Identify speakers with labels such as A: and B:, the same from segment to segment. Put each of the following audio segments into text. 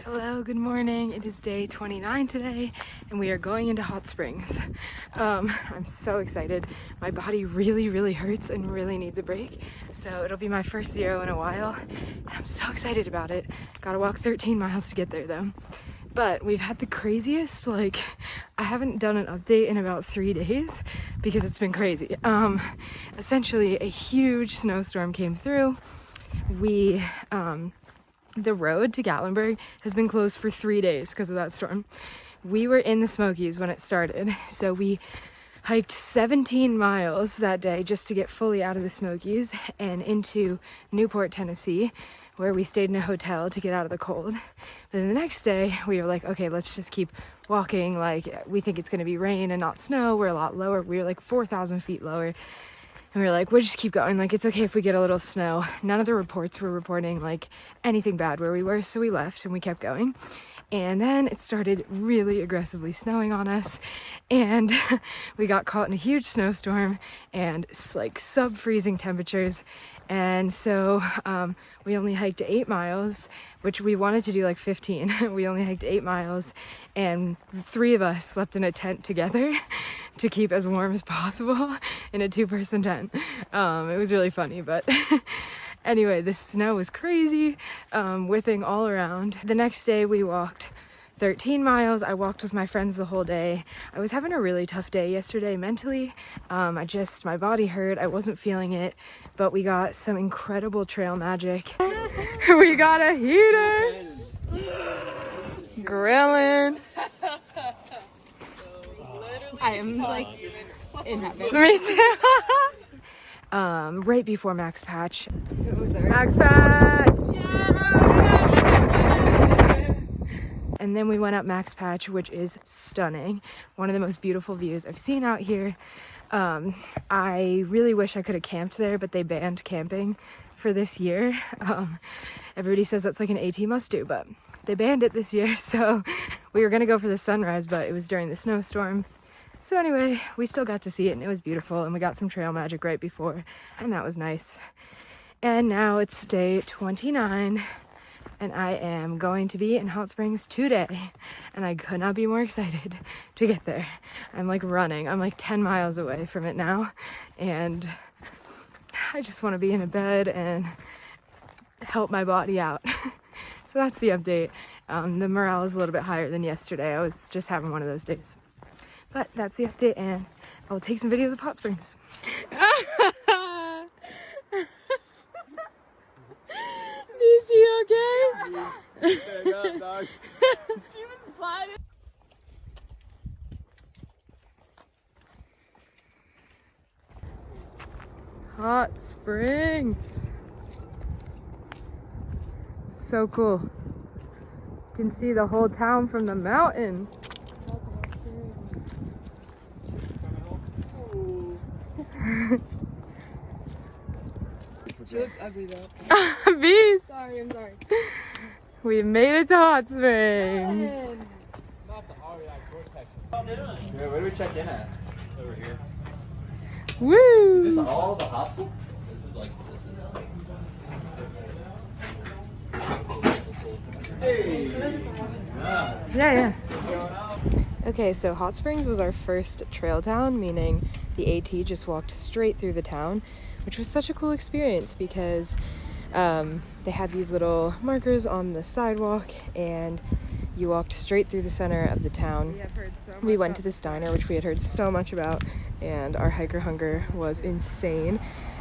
A: Hello, good morning. It is day 29 today and we are going into hot springs. I'm so excited. My body really hurts and really needs a break. So it'll be my first zero in a while. I'm so excited about it. Gotta walk 13 miles to get there though. But we've had the craziest, I haven't done an update in about 3 days because it's been crazy. Essentially a huge snowstorm came through. The road to Gatlinburg has been closed for 3 days because of that storm. We were in the Smokies when it started, so we hiked 17 miles that day just to get fully out of the Smokies and into Newport, Tennessee, where we stayed in a hotel to get out of the cold. But then the next day we were like, okay, let's just keep walking. We think it's going to be rain and not snow. We're a lot lower. We were 4,000 feet lower. And we were like, we'll just keep going. It's okay if we get a little snow. None of the reports were reporting anything bad where we were. So we left and we kept going. And then it started really aggressively snowing on us. And we got caught in a huge snowstorm and sub-freezing temperatures. And so we only hiked 8 miles, which we wanted to do 15. We only hiked 8 miles and the 3 of us slept in a tent together to keep as warm as possible in a 2-person tent. It was really funny, but anyway, the snow was crazy, whipping all around. The next day we walked 13 miles. I walked with my friends the whole day. I was having a really tough day yesterday mentally. My body hurt. I wasn't feeling it, but we got some incredible trail magic. We got a heater. Grilling. I am in heaven. Me too. Right before Max Patch. Max Patch! And then we went up Max Patch, which is stunning. One of the most beautiful views I've seen out here. I really wish I could have camped there, but they banned camping for this year. Everybody says that's an AT must do, but they banned it this year. So we were gonna go for the sunrise, but it was during the snowstorm. So anyway, we still got to see it and it was beautiful, and we got some trail magic right before, and that was nice. And now it's day 29. And I am going to be in Hot Springs today, and I could not be more excited to get there. I'm running. I'm 10 miles away from it now, and I just want to be in a bed and help my body out. So that's the update. The morale is a little bit higher than yesterday. I was just having one of those days. But that's the update, and I will take some videos of Hot Springs. Is she okay?
B: Stand up, dog. She was sliding.
A: Hot Springs. So cool. You can see the whole town from the mountain.
C: She looks ugly though.
A: Bees!
C: Sorry, I'm sorry.
A: We made it to Hot Springs.
B: Where do we check in at? Over here.
A: Woo!
B: Is this all the hostel? This is Hey!
A: Yeah. Okay, so Hot Springs was our first trail town, meaning the AT just walked straight through the town, which was such a cool experience because they had these little markers on the sidewalk and you walked straight through the center of the town. We went to this diner, which we had heard so much about, and our hiker hunger was insane.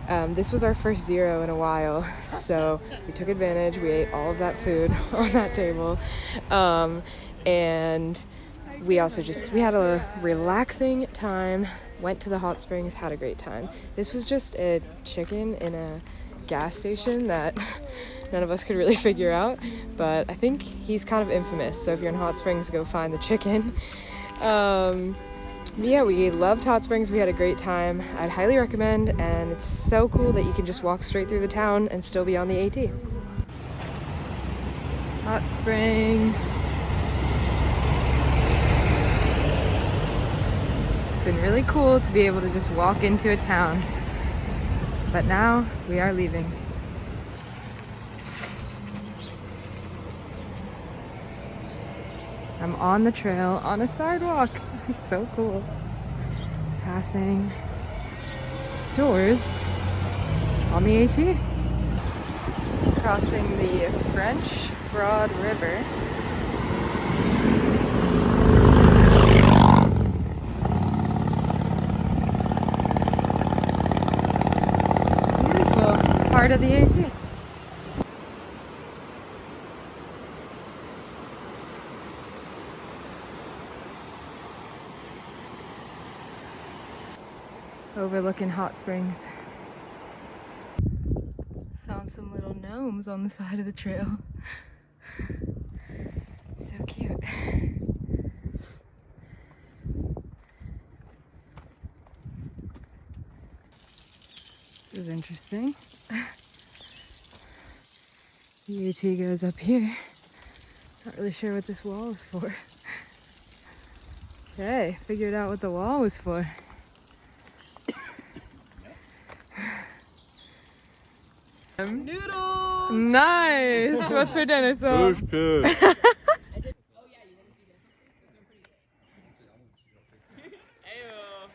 A: This was our first zero in a while, so we took advantage. We ate all of that food on that table, and we also we had a relaxing time, went to the hot springs, had a great time. This was just a chicken in a gas station that none of us could really figure out, but I think he's kind of infamous, so if you're in Hot Springs, go find the chicken. Yeah, we loved Hot Springs. We had a great time. I'd highly recommend, and it's so cool that you can just walk straight through the town and still be on the AT. Hot Springs. It's been really cool to be able to just walk into a town, but now we are leaving. I'm on the trail on a sidewalk. It's so cool. Passing stores on the AT. Crossing the French Broad River. Beautiful part of the AT. Overlooking hot springs. Found some little gnomes on the side of the trail. So cute. This is interesting. The AT goes up here. Not really sure what this wall is for. Okay, figured out what the wall was for.
C: Noodles!
A: Nice! What's for dinner, so?
B: good.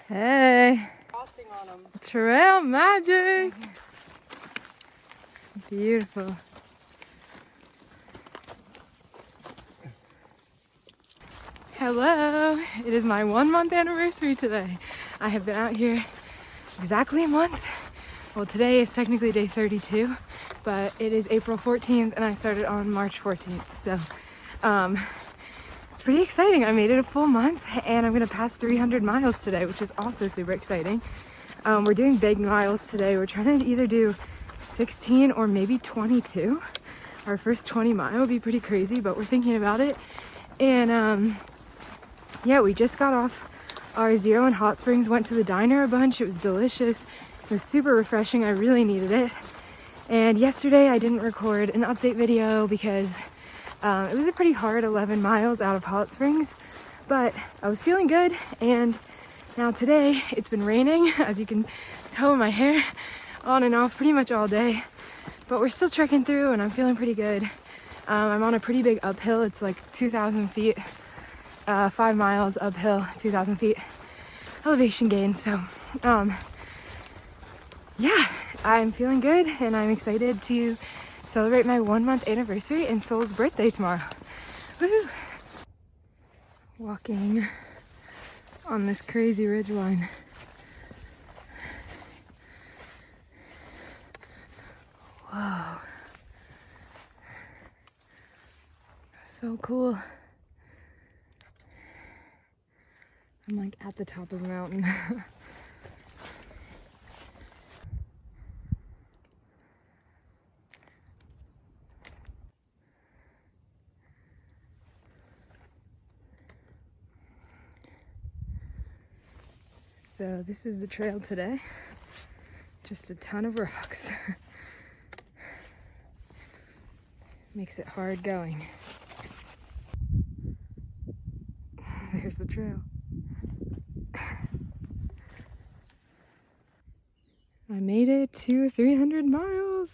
A: Hey!
C: Frosting on them.
A: Trail magic! Beautiful. Hello! It is my 1 month anniversary today. I have been out here exactly a month. Well, today is technically day 32, but it is April 14th and I started on March 14th. So, it's pretty exciting. I made it a full month and I'm gonna pass 300 miles today, which is also super exciting. We're doing big miles today. We're trying to either do 16 or maybe 22. Our first 20 mile would be pretty crazy, but we're thinking about it. And yeah, we just got off our Zero in Hot Springs, went to the diner a bunch. It was delicious. It was super refreshing. I really needed it. And yesterday I didn't record an update video because it was a pretty hard 11 miles out of Hot Springs, but I was feeling good. And now today it's been raining, as you can tell in my hair, on and off pretty much all day, but we're still trekking through and I'm feeling pretty good. I'm on a pretty big uphill. It's like 2,000 feet, 5 miles uphill, 2,000 feet elevation gain. So yeah, I'm feeling good and I'm excited to celebrate my 1 month anniversary and Soul's birthday tomorrow. Woo! Walking on this crazy ridgeline. Whoa. So cool. I'm like at the top of the mountain. So this is the trail today. Just a ton of rocks. Makes it hard going. There's the trail. I made it to 300 miles.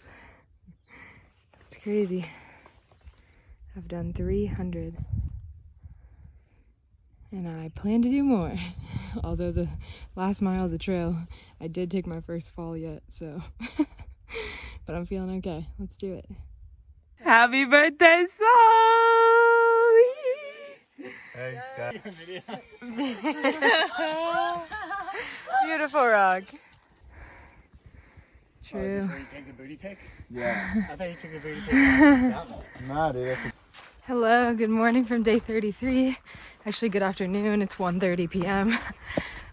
A: It's crazy. I've done 300. And I plan to do more. Although the last mile of the trail, I did take my first fall yet, so. But I'm feeling okay. Let's do it. Happy birthday, Soul!
B: Thanks, guys.
A: Beautiful rock.
D: Oh, is this
A: True.
D: where you take the booty pic?
B: Yeah.
D: I thought you took a booty pic.
B: Nah, dude.
A: Hello, good morning from day 33. Actually, good afternoon. It's 1:30 p.m.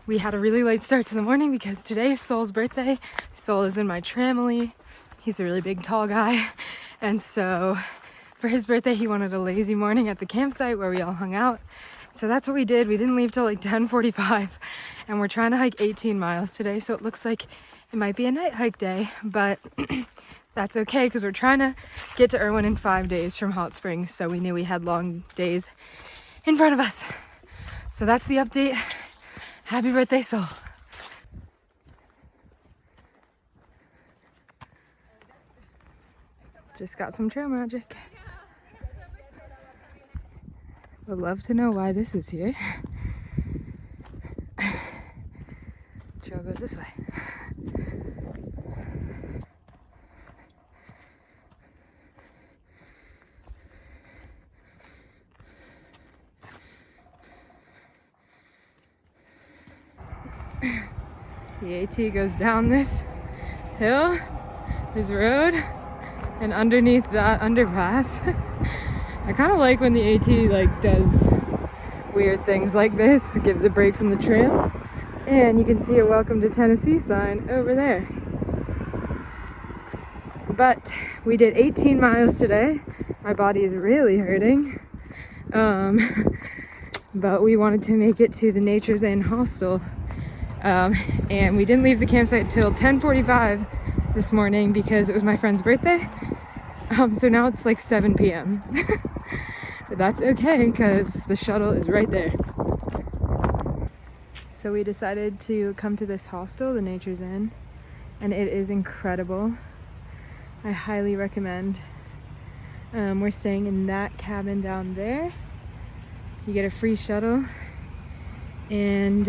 A: We had a really late start to the morning because today is Soul's birthday. Soul is in my tramily. He's a really big, tall guy. And so for his birthday, he wanted a lazy morning at the campsite where we all hung out. So that's what we did. We didn't leave till like 10:45 and we're trying to hike 18 miles today. So it looks like it might be a night hike day, but that's okay because we're trying to get to Erwin in 5 days from Hot Springs. So we knew we had long days in front of us. So that's the update. Happy birthday, Soul. Just got some trail magic. Would love to know why this is here. Trail goes this way. The AT goes down this hill, this road, and underneath that underpass. I kind of like when the AT like does weird things like this. It gives a break from the trail. And you can see a welcome to Tennessee sign over there. But we did 18 miles today. My body is really hurting. But we wanted to make it to the Nature's Inn hostel. And we didn't leave the campsite till 10:45 this morning because it was my friend's birthday. So now it's like 7 p.m. But that's okay because the shuttle is right there. So we decided to come to this hostel, the Nature's Inn, and it is incredible. I highly recommend. We're staying in that cabin down there. You get a free shuttle, and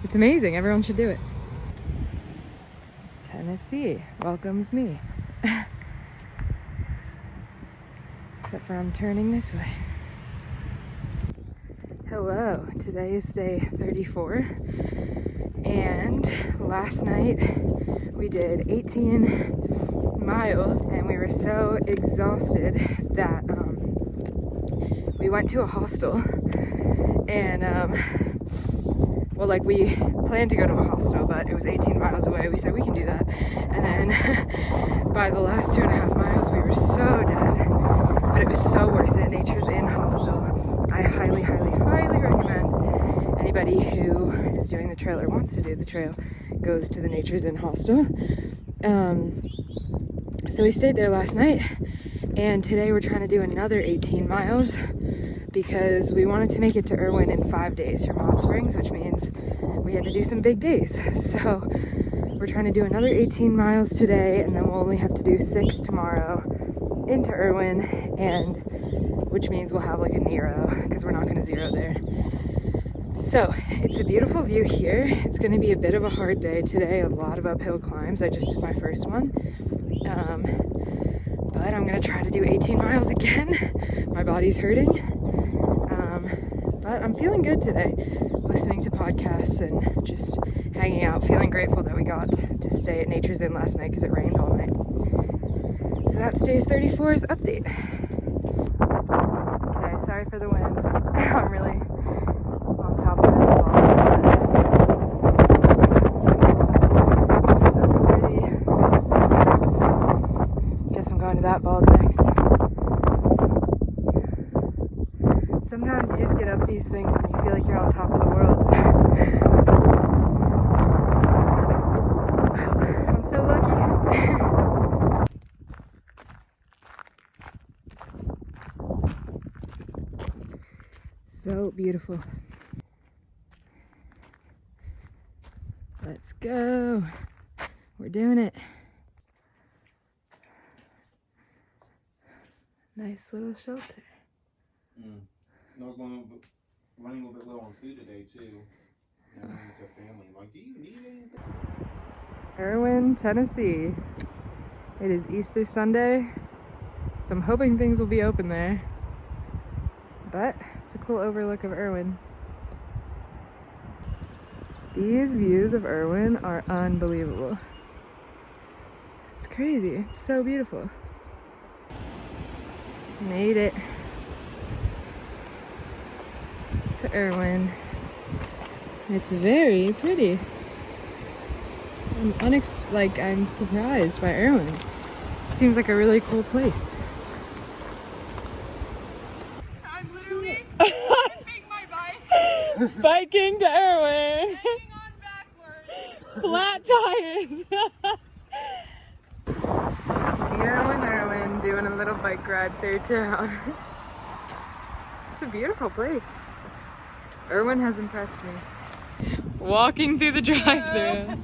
A: it's amazing. Everyone should do it. Tennessee welcomes me. Except for I'm turning this way. Hello, today is day 34, and last night we did 18 miles and we were so exhausted that we went to a hostel and well, like we planned to go to a hostel, but it was 18 miles away. We said we can do that, and then by the last 2.5 miles we were so dead, but it was so worth it. Nature's Inn hostel. I highly, highly, highly recommend anybody who is doing the trail or wants to do the trail goes to the Nature's Inn hostel. So we stayed there last night, and today we're trying to do another 18 miles because we wanted to make it to Erwin in 5 days from Hot Springs, which means we had to do some big days. So we're trying to do another 18 miles today, and then we'll only have to do 6 tomorrow into Erwin, and which means we'll have like a Nero because we're not going to zero there. So it's a beautiful view here. It's going to be a bit of a hard day today, a lot of uphill climbs. I just did my first one, but I'm going to try to do 18 miles again. My body's hurting, but I'm feeling good today, listening to podcasts and just hanging out, feeling grateful that we got to stay at Nature's Inn last night because it rained all night. So that's today's 34's update. Okay, sorry for the wind. I'm really on top of this ball. It's so pretty. Guess I'm going to that ball next. Sometimes you just get up these things and you feel like you're on top of the world. Wow, I'm so lucky. So beautiful. Let's go. We're doing it. Nice little shelter.
D: I was running a little bit low on food today too. And I went with their family. I'm like, do you need anything?
A: Erwin, Tennessee. It is Easter Sunday, so I'm hoping things will be open there. But it's a cool overlook of Erwin. These views of Erwin are unbelievable. It's crazy. It's so beautiful. Made it to Erwin. It's very pretty. I'm surprised by Erwin. It seems like a really cool place.
C: I'm literally flipping my bike,
A: Biking to Erwin.
C: hanging on backwards.
A: Flat tires. Here with Erwin doing a little bike ride through town. It's a beautiful place. Erwin has impressed me. Walking through the drive-thru.